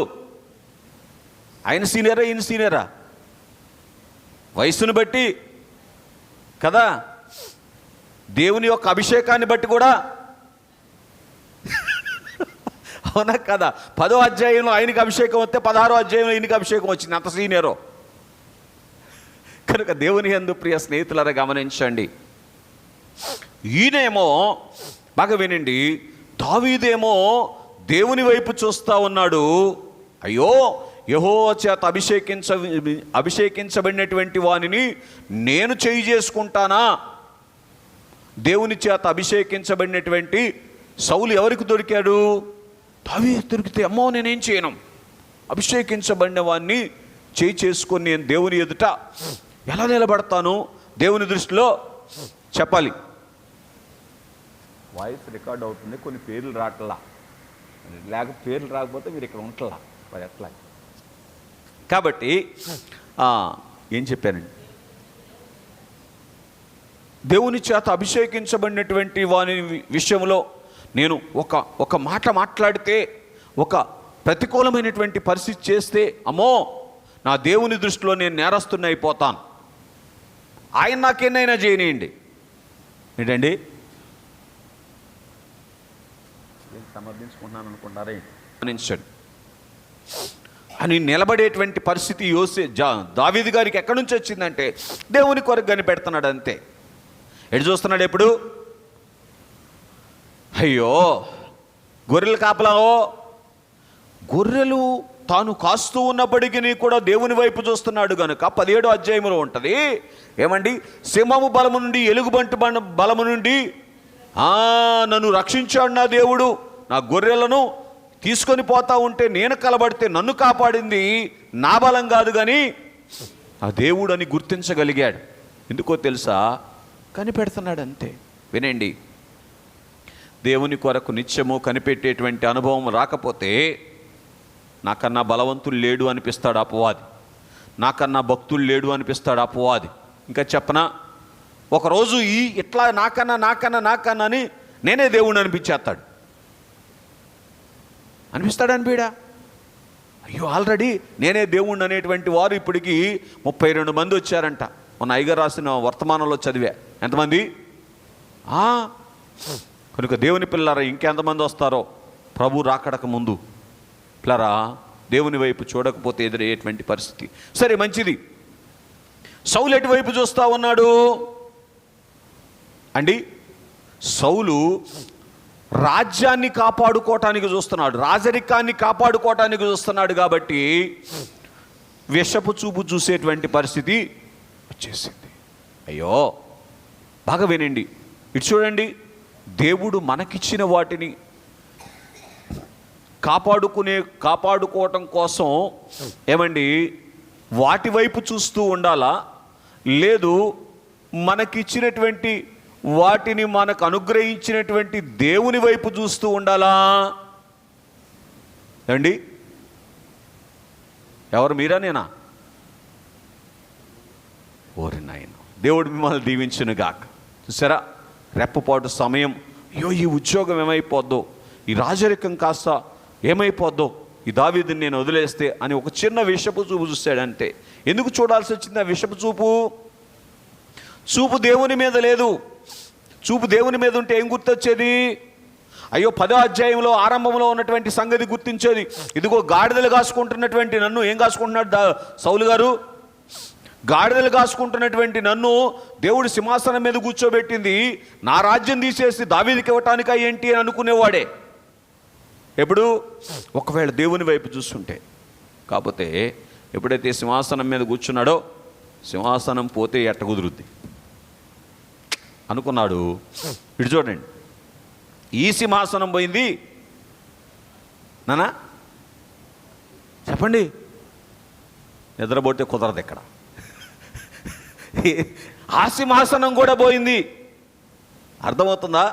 ఆయన సీనియరా ఈయన సీనియరా? వయసును బట్టి కదా, దేవుని యొక్క అభిషేకాన్ని బట్టి కూడా. అవునా కదా? 10వ అధ్యాయంలో ఆయనకి అభిషేకం వస్తే 16వ అధ్యాయంలో ఈయనకి అభిషేకం వచ్చింది, అంత సీనియరో. కనుక దేవుని యందు ప్రియ స్నేహితులారా గమనించండి. ఈయనేమో బాగా వినండి, దావీదేమో దేవుని వైపు చూస్తూ ఉన్నాడు. అయ్యో, యెహోవా చేత అభిషేకించబడినటువంటి వానిని నేను చేయి చేసుకుంటానా? దేవుని చేత అభిషేకించబడినటువంటి సౌలు ఎవరికి దొరికాడు? దావీదు దొరికితే అమ్మో నేనేం చేయను, అభిషేకించబడిన వాడిని చేయి చేసుకొని నేను దేవుని ఎదుట ఎలా నిలబడతాను? దేవుని దృష్టిలో చెప్పాలి. వాయిస్ రికార్డ్ అవుతుంది, కొన్ని పేర్లు రావట్లా, పేర్లు రాకపోతే మీరు ఇక్కడ ఉంటలా మరి ఎట్లా? కాబట్టి ఏం చెప్పానండి, దేవుని చేత అభిషేకించబడినటువంటి వాని విషయంలో నేను ఒక మాట మాట్లాడితే, ఒక ప్రతికూలమైనటువంటి పరిస్థితి చేస్తే, అమ్మో నా దేవుని దృష్టిలో నేను నేరస్తుని అయిపోతాను. ఆయన నాకేనైనా చేయనియండి. ఏంటండి సమర్థించుకుంటున్నాను అనుకుంటారా? గమనించండి, అని నిలబడేటువంటి పరిస్థితి దావీదు గారికి ఎక్కడి నుంచి వచ్చిందంటే దేవుని కొరకు కనిపెడుతున్నాడు అంతే. ఎటు చూస్తున్నాడు ఎప్పుడు? అయ్యో గొర్రెలు కాపలావో, గొర్రెలు తాను కాస్తూ ఉన్నప్పటికీ కూడా దేవుని వైపు చూస్తున్నాడు కనుక 17వ అధ్యాయంలో ఉంటుంది ఏమండి, సింహము బలము నుండి, ఎలుగుబంటి బలము నుండి నన్ను రక్షించాడు నా దేవుడు. నా గొర్రెలను తీసుకొని పోతా ఉంటే నేను కలబడితే నన్ను కాపాడింది నా బలం కాదు కానీ ఆ దేవుడు అని గుర్తించగలిగాడు. ఎందుకో తెలుసా? కనిపెడుతున్నాడు అంతే. వినండి, దేవుని కొరకు నిత్యము కనిపెట్టేటువంటి అనుభవం రాకపోతే నాకన్నా బలవంతులు లేడు అనిపిస్తాడు అపవాది, నాకన్నా భక్తులు లేడు అనిపిస్తాడు అపవాది. ఇంకా చెప్పనా, ఒకరోజు ఇట్లా నాకన్నా అని నేనే దేవుణ్ణి అనిపించేస్తాడు. అనిపిస్తాడు అనిపిడా? అయ్యో ఆల్రెడీ నేనే దేవుణ్ణి అనేటువంటి వారు ఇప్పటికీ 32 మంది వచ్చారంట. మొన్న అయ్యగారు రాసిన వర్తమానంలో చదివా. ఎంతమంది? కనుక దేవుని పిల్లరా ఇంకెంతమంది వస్తారో ప్రభు రాకడక ముందు. పిల్లరా దేవుని వైపు చూడకపోతే ఎదురయ్యేటువంటి పరిస్థితి. సరే మంచిది. సౌలు ఎటువైపు చూస్తూ ఉన్నాడు అండి? సౌలు రాజ్యాన్ని కాపాడుకోవటానికి చూస్తున్నాడు, రాజరికాన్ని కాపాడుకోవటానికి చూస్తున్నాడు. కాబట్టి విషపు చూపు చూసేటువంటి పరిస్థితి వచ్చేసింది. అయ్యో బాగా వినండి, ఇటు చూడండి. దేవుడు మనకిచ్చిన వాటిని కాపాడుకోవటం కోసం ఏమండి వాటి వైపు చూస్తూ ఉండాలా, లేదు మనకిచ్చినటువంటి వాటిని మనకు అనుగ్రహించినటువంటి దేవుని వైపు చూస్తూ ఉండాలా? అండి ఎవరు, మీరా నేనా? ఓరి నాయన, దేవుడు మిమ్మల్ని దీవించును గాక. చూసారా, రెప్పపాటు సమయం, అయ్యో ఈ ఉద్యోగం ఏమైపోద్దో, ఈ రాజరికం కాస్త ఏమైపోద్దో, ఈ దావీదుని నేను వదిలేస్తే అని ఒక చిన్న విషపు చూపు చూశాడంటే. ఎందుకు చూడాల్సి వచ్చింది ఆ విషపు చూపు? చూపు దేవుని మీద లేదు. చూపు దేవుని మీద ఉంటే ఏం గుర్తొచ్చేది? అయ్యో 10వ అధ్యాయంలో ఆరంభంలో ఉన్నటువంటి సంగతి గుర్తించేది. ఇదిగో గాడిదలు కాసుకుంటున్నటువంటి నన్ను, ఏం కాసుకుంటున్నాడు సౌలు గారు? గాడిదలు కాసుకుంటున్నటువంటి నన్ను దేవుడు సింహాసనం మీద కూర్చోబెట్టింది నా రాజ్యం తీసేసి దావీదుకి ఇవ్వటానికా ఏంటి అని అనుకునేవాడే. ఎప్పుడు? ఒకవేళ దేవుని వైపు చూస్తుంటే. కాకపోతే ఎప్పుడైతే సింహాసనం మీద కూర్చున్నాడో, సింహాసనం పోతే ఎట్ట కుదురుద్ది అనుకున్నాడు. ఇటు చూడండి, ఈ సింహాసనం పోయింది నానా, చెప్పండి, నిద్రపోతే కుదరదు ఇక్కడ. ఆ సింహాసనం కూడా పోయింది. అర్థమవుతుందా?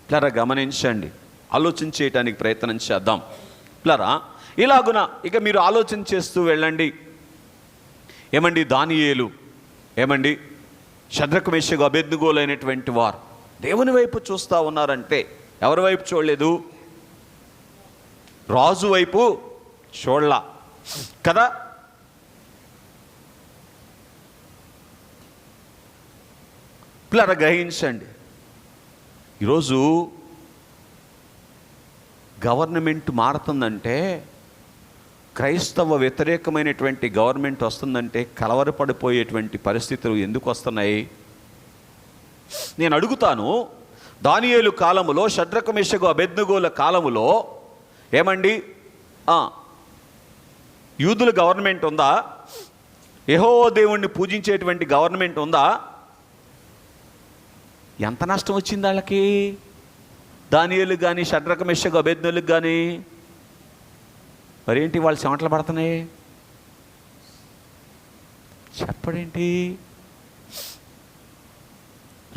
ఇట్లా గమనించండి, ఆలోచన చేయటానికి ప్రయత్నం చేద్దాం. ఇట్లారా ఇలాగున ఇక మీరు ఆలోచన చేస్తూ వెళ్ళండి. ఏమండి దానియేలు, ఏమండి షద్రకు మేషకు అబేద్నెగోలు అయినటువంటి వారు దేవుని వైపు చూస్తూ ఉన్నారంటే ఎవరి వైపు చూడలేదు? రాజు వైపు చూడలా కదా. పిల్లరా గ్రహించండి, ఈరోజు గవర్నమెంట్ మారుతుందంటే, క్రైస్తవ వ్యతిరేకమైనటువంటి గవర్నమెంట్ వస్తుందంటే కలవరపడిపోయేటువంటి పరిస్థితులు ఎందుకు వస్తున్నాయి? నేను అడుగుతాను, దానియేలు కాలములో, షడ్రకు మెషకు అబేద్నెగోల కాలములో ఏమండి యూదుల గవర్నమెంట్ ఉందా? యెహోవా దేవుణ్ణి పూజించేటువంటి గవర్నమెంట్ ఉందా? ఎంత నష్టం వచ్చింది వాళ్ళకి? దానియేలుకి కానీ, షడ్రకు మెషకు అబేద్నెగోలకు కానీ. మరేంటి వాళ్ళు చెమటలు పడుతున్నాయి? చెప్పడేంటి?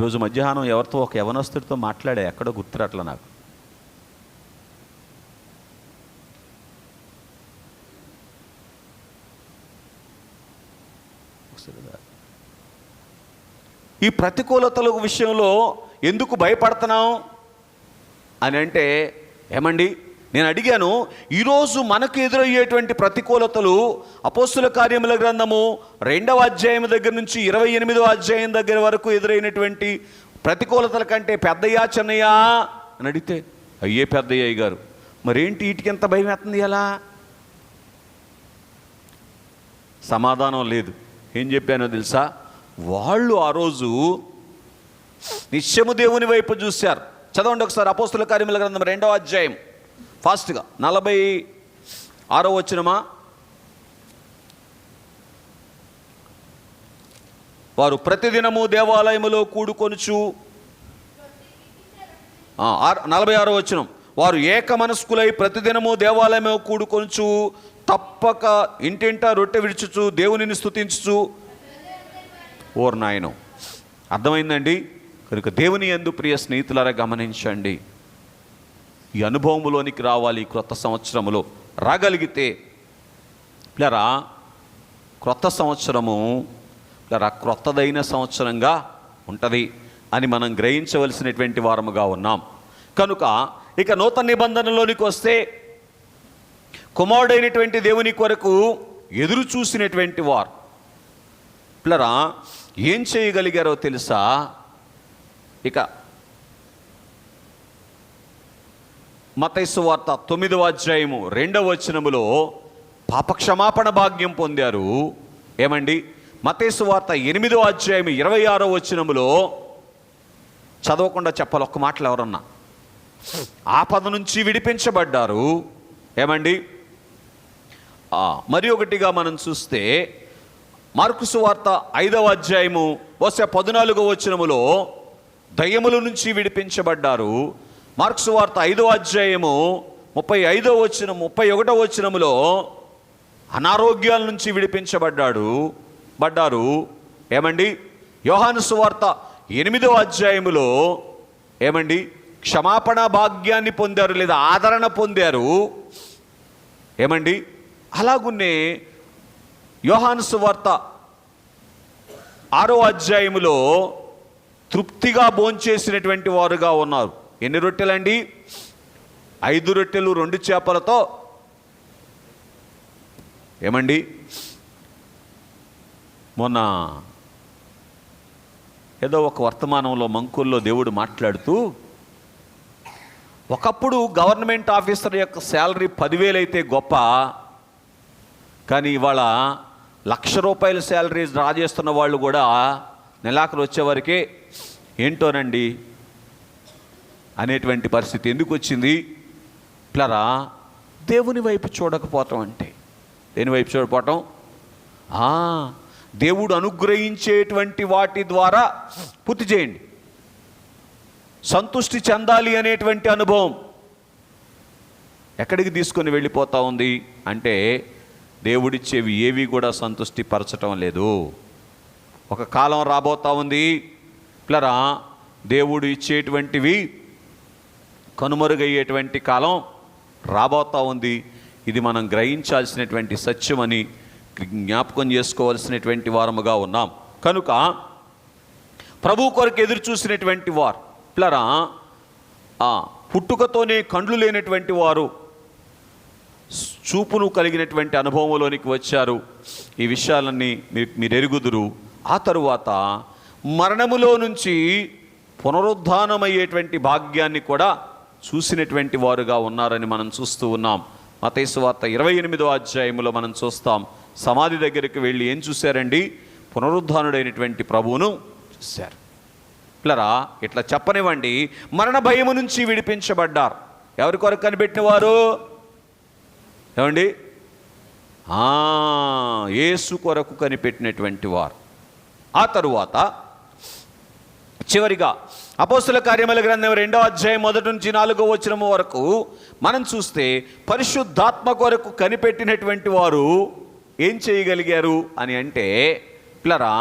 రోజు మధ్యాహ్నం ఎవరితో ఒక యవనస్తుడితో మాట్లాడే, ఎక్కడో గుర్తురాట్ల నాకు. ఈ ప్రతికూలతల విషయంలో ఎందుకు భయపడుతున్నాం అని అంటే, ఏమండి నేను అడిగాను, ఈరోజు మనకు ఎదురయ్యేటువంటి ప్రతికూలతలు అపోస్తుల కార్యముల గ్రంథము 2వ అధ్యాయం దగ్గర నుంచి 28వ అధ్యాయం దగ్గర వరకు ఎదురైనటువంటి ప్రతికూలతల కంటే పెద్దయ్యా చిన్నయ్యా అని అడిగితే, అయ్యే పెద్దయ్య గారు, మరేంటి వీటికి ఎంత భయం వేస్తుంది? ఎలా? సమాధానం లేదు. ఏం చెప్పానో తెలుసా? వాళ్ళు ఆ రోజు నిత్యము దేవుని వైపు చూశారు. చదవండి ఒకసారి అపోస్తుల కార్యముల గ్రంథం 2వ అధ్యాయం ఫాస్ట్గా 46వ వచనమా. వారు ప్రతిదినము దేవాలయములో కూడుకొనుచు, 46వ వచనం, వారు ఏక మనస్కులై ప్రతిదినము దేవాలయము కూడుకొనుచు తప్పక ఇంటింటా రొట్టె విడుచుచు దేవునిని స్తుతించుచు. ఓర్ నాయనం, అర్థమైందండి? కనుక దేవుని యందు ప్రియ స్నేహితులారా గమనించండి, ఈ అనుభవంలోనికి రావాలి. క్రొత్త సంవత్సరములో రాగలిగితే పిల్లరా, క్రొత్త సంవత్సరము పిల్లరా క్రొత్తదైన సంవత్సరంగా ఉంటుంది అని మనం గ్రహించవలసినటువంటి వారముగా ఉన్నాం. కనుక ఇక నూతన నిబంధనలోనికి వస్తే, కుమారుడైనటువంటి దేవుని కొరకు ఎదురు చూసినటువంటి వారు పిల్లరా ఏం చేయగలిగారో తెలుసా? ఇక మత్తయి సువార్త 9వ అధ్యాయము 2వ వచనములో పాపక్షమాపణ భాగ్యం పొందారు. ఏమండి? మత్తయి సువార్త 8వ అధ్యాయం 26వ వచనములో చదవకుండా చెప్పాలి ఒక్క మాటలు ఎవరన్నా, ఆపద నుంచి విడిపించబడ్డారు. ఏమండి? మరి ఒకటిగా మనం చూస్తే మార్కు సువార్త 5వ అధ్యాయము 14వ వచనములో దయ్యముల నుంచి విడిపించబడ్డారు. మార్కు సువార్త 5వ అధ్యాయము 35వ వచనం 31వ వచనములో అనారోగ్యాల నుంచి విడిపించబడ్డారు. ఏమండి? యోహాను సువార్త 8వ అధ్యాయములో ఏమండి క్షమాపణ భాగ్యాన్ని పొందారు, లేదా ఆదరణ పొందారు. ఏమండి? అలాగున్నే యోహాను సువార్త 6వ అధ్యాయములో తృప్తిగా భోంచేసినటువంటి వారుగా ఉన్నారు. ఎన్ని రొట్టెలండి? 5 రొట్టెలు 2 చేపలతో. ఏమండి? మొన్న ఏదో ఒక వర్తమానంలో మంకుల్లో దేవుడు మాట్లాడుతూ, ఒకప్పుడు గవర్నమెంట్ ఆఫీసర్ యొక్క శాలరీ 10,000 అయితే గొప్ప, కానీ ఇవాళ ₹1,00,000 శాలరీ డ్రా చేస్తున్న వాళ్ళు కూడా నెలాఖరు వచ్చేవరకే ఏంటోనండి అనేటువంటి పరిస్థితి ఎందుకు వచ్చింది? పిల్లరా, దేవుని వైపు చూడకపోవటం. అంటే దేని వైపు చూడకపోవటం? దేవుడు అనుగ్రహించేటువంటి వాటి ద్వారా పూర్తి చేయండి. సంతృష్టి చెందాలి అనేటువంటి అనుభవం ఎక్కడికి తీసుకొని వెళ్ళిపోతూ ఉంది అంటే, దేవుడిచ్చేవి ఏవి కూడా సంతృష్టి పరచటం లేదు. ఒక కాలం రాబోతూ ఉంది పిల్లరా, దేవుడు ఇచ్చేటువంటివి కనుమరుగయ్యేటువంటి కాలం రాబోతూ ఉంది. ఇది మనం గ్రహించాల్సినటువంటి సత్యమని జ్ఞాపకం చేసుకోవాల్సినటువంటి వారముగా ఉన్నాం. కనుక ప్రభు కొరకు ఎదురు చూసినటువంటి వారు పిల్లరా, పుట్టుకతోనే కండ్లు లేనటువంటి వారు చూపును కలిగినటువంటి అనుభవంలోనికి వచ్చారు. ఈ విషయాలన్నీ మీరు ఎరుగుదురు. ఆ తరువాత మరణములో నుంచి పునరుద్ధానమయ్యేటువంటి భాగ్యాన్ని కూడా చూసినటువంటి వారుగా ఉన్నారని మనం చూస్తూ ఉన్నాం. మత్తయి సువార్త 28వ అధ్యాయములో మనం చూస్తాం. సమాధి దగ్గరికి వెళ్ళి ఏం చూశారండి? పునరుద్ధానుడైనటువంటి ప్రభువును చూశారు. పిల్లరా, ఇట్లా చెప్పనివ్వండి, మరణ భయము నుంచి విడిపించబడ్డారు. ఎవరి కొరకు కనిపెట్టిన వారు? ఏమండి? యేసు కొరకు కనిపెట్టినటువంటి వారు. ఆ తరువాత చివరిగా అపోస్తుల కార్యముల గ్రంథం 2వ అధ్యాయం 1 నుంచి 4వ వచనం వరకు మనం చూస్తే పరిశుద్ధాత్మ కొరకు కనిపెట్టినటువంటి వారు ఏం చేయగలిగారు అని అంటే, పిల్లరా,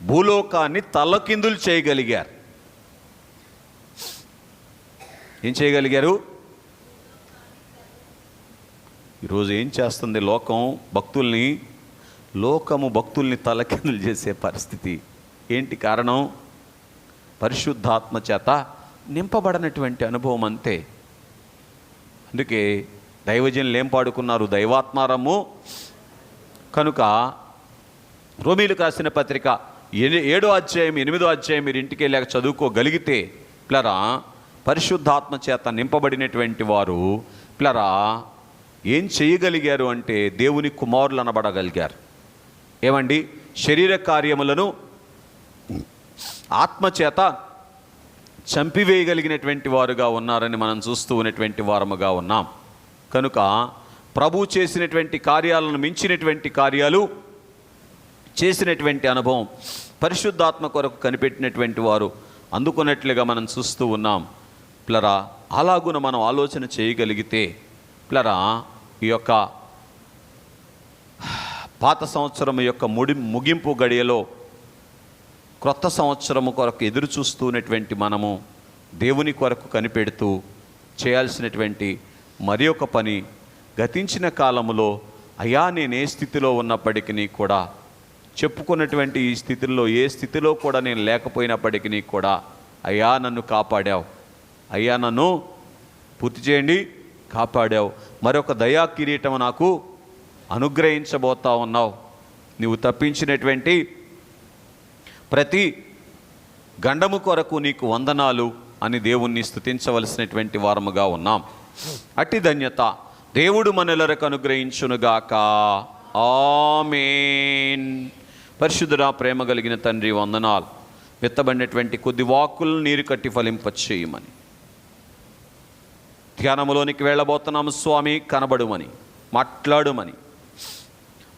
భూలోకాన్ని తలకిందులు చేయగలిగారు. ఏం చేయగలిగారు? ఈరోజు ఏం చేస్తుంది లోకము భక్తుల్ని తలకిందులు చేసే పరిస్థితి. ఏంటి కారణం? పరిశుద్ధాత్మ చేత నింపబడినటువంటి అనుభవం అంతే. అందుకే దైవజనులు ఏం పాడుకున్నారు? దైవాత్మారము కనుక రోమీలకు రాసిన పత్రిక 7వ అధ్యాయం 8వ అధ్యాయం మీరు ఇంటికి వెళ్ళాక చదువుకోగలిగితే, పిల్లరా, పరిశుద్ధాత్మ చేత నింపబడినటువంటి వారు పిల్లరా ఏం చేయగలిగారు అంటే దేవుని కుమారులు అనబడగలిగారు. ఏమండి? శరీర కార్యములను ఆత్మచేత చంపివేయగలిగినటువంటి వారుగా ఉన్నారని మనం చూస్తూ ఉన్నటువంటి వారముగా ఉన్నాం. కనుక ప్రభు చేసినటువంటి కార్యాలను మించినటువంటి కార్యాలు చేసినటువంటి అనుభవం పరిశుద్ధాత్మ కొరకు కనిపెట్టినటువంటి వారు అందుకున్నట్లుగా మనం చూస్తూ ఉన్నాం. పిల్లరా, అలాగున మనం ఆలోచన చేయగలిగితే, పిల్లరా, ఈ యొక్క పాత సంవత్సరం యొక్క ముగింపు గడియలో క్రొత్త సంవత్సరము కొరకు ఎదురు చూస్తున్నటువంటి మనము దేవుని కొరకు కనిపెడుతూ చేయాల్సినటువంటి మరి ఒక పని, గతించిన కాలములో అయ్యా నేను ఏ స్థితిలో ఉన్నప్పటికీ కూడా, చెప్పుకున్నటువంటి ఈ స్థితిలో ఏ స్థితిలో కూడా నేను లేకపోయినప్పటికీ కూడా, అయ్యా నన్ను కాపాడావు, అయ్యా నన్ను పూర్తి చేయండి, కాపాడావు, మరొక దయా కిరీటం నాకు అనుగ్రహించబోతా ఉన్నావు, నీవు తప్పించినటువంటి ప్రతి గండము కొరకు నీకు వందనాలు అని దేవుణ్ణి స్తుతించవలసినటువంటి వారముగా ఉన్నాం. అట్టి ధన్యత దేవుడు మనెల్లరకు అనుగ్రహించునుగాక. ఆమేన్. పరిశుద్ధుడా, ప్రేమ కలిగిన తండ్రి, వందనాలు. విత్తబడినటువంటి కొద్ది వాక్కులను నీరు కట్టి ఫలింపచేయమని ధ్యానములోనికి వెళ్ళబోతున్నాము స్వామి. కనబడుమని, మాట్లాడుమని,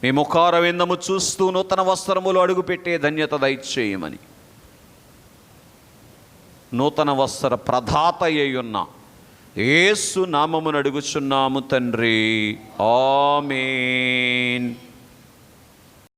మీ ముఖారవిందము చూస్తూ నూతన వస్త్రములు అడుగుపెట్టే ధన్యత దయచేయమని నూతన వస్త్ర ప్రదాత అయ్యున్న యేసు నామమును అడుగుచున్నాము తండ్రి. ఆమేన్.